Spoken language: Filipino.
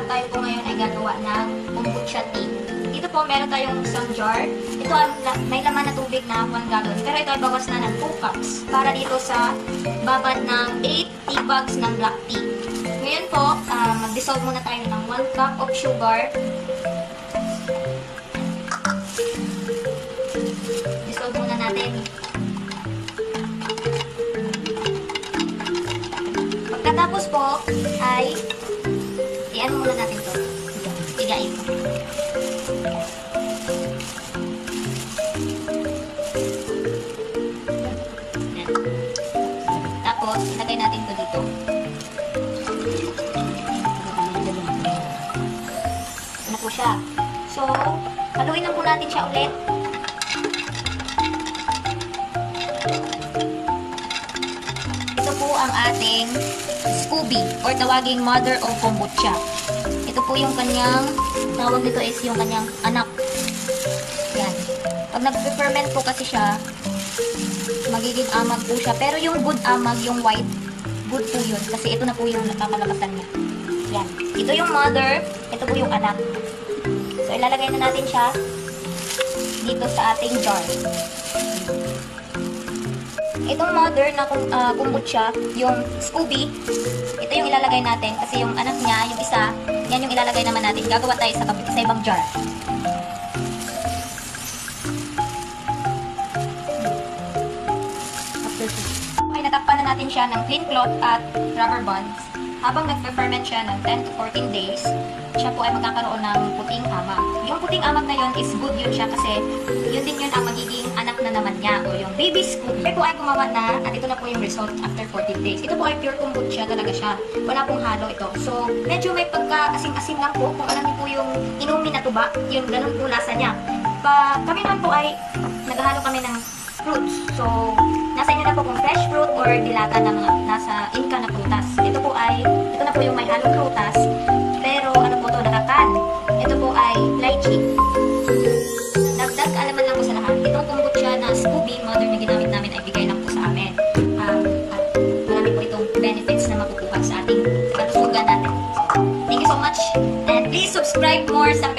tayo po ngayon ay gagawa ng kombucha tea. Dito po meron tayong isang jar. Ito may laman na tubig na 1 gallon. Pero ito ay bawas na ng 2 cups para dito sa babad ng 8 tea bags ng black tea. Ngayon po, mag-dissolve muna tayo ng 1 cup of sugar. Dissolve muna natin. Pagkatapos po ay i-ano muna natin to. Higain. Tapos, ilagay natin to dito. Ano po siya? So, haluin lang po natin siya ulit. Ito po ang ating Scooby or tawaging mother of kombucha. Ito po yung kanyang, tawag nito is yung kanyang anak. Yan. Pag nag-ferment po kasi siya, magiging amag po siya. Pero yung good amag, yung white, good po yun. Kasi ito na po yung nakakalabasan niya. Yan. Ito yung mother, ito po yung anak. So, ilalagay na natin siya dito sa ating jar. Itong mother na kombucha, yung Scooby, ito yung ilalagay natin. Kasi yung anak niya, yung isa, yan yung ilalagay naman natin. Gagawa tayo sa ibang jar. Okay, natakpan na natin siya ng clean cloth at rubber bands. Habang nagpe-ferment siya ng 10 to 14 days, siya po ay magkakaroon ng puting amag. Yung puting amag na yun is good yun siya kasi yun din yun ang magiging anak na naman niya o yung baby Scooby. Ito po ay gumawa na at ito na po yung result after 14 days. Ito po ay pure kombucha talaga siya. Wala pong halo ito. So, medyo may pagka-asim-asim lang po. Kung alam niyo po yung inumin na tuba, yung ganun po lasa niya. Kami naman po ay naghahalo kami ng fruits. So, nasa inyo na po kung fresh fruit or dilata na mga nasa inka na prutas. Ito na po yung may halong prutas. Pero ano po to, nakakan. Ito po ay lychee. Dagdag kaalaman lang po sa lahat. Itong kombucha na Scooby, mother na ginamit namin ay bigay lang po sa amin. At marami po itong benefits na makukuha sa ating kalusugan natin. Thank you so much. And please subscribe more sa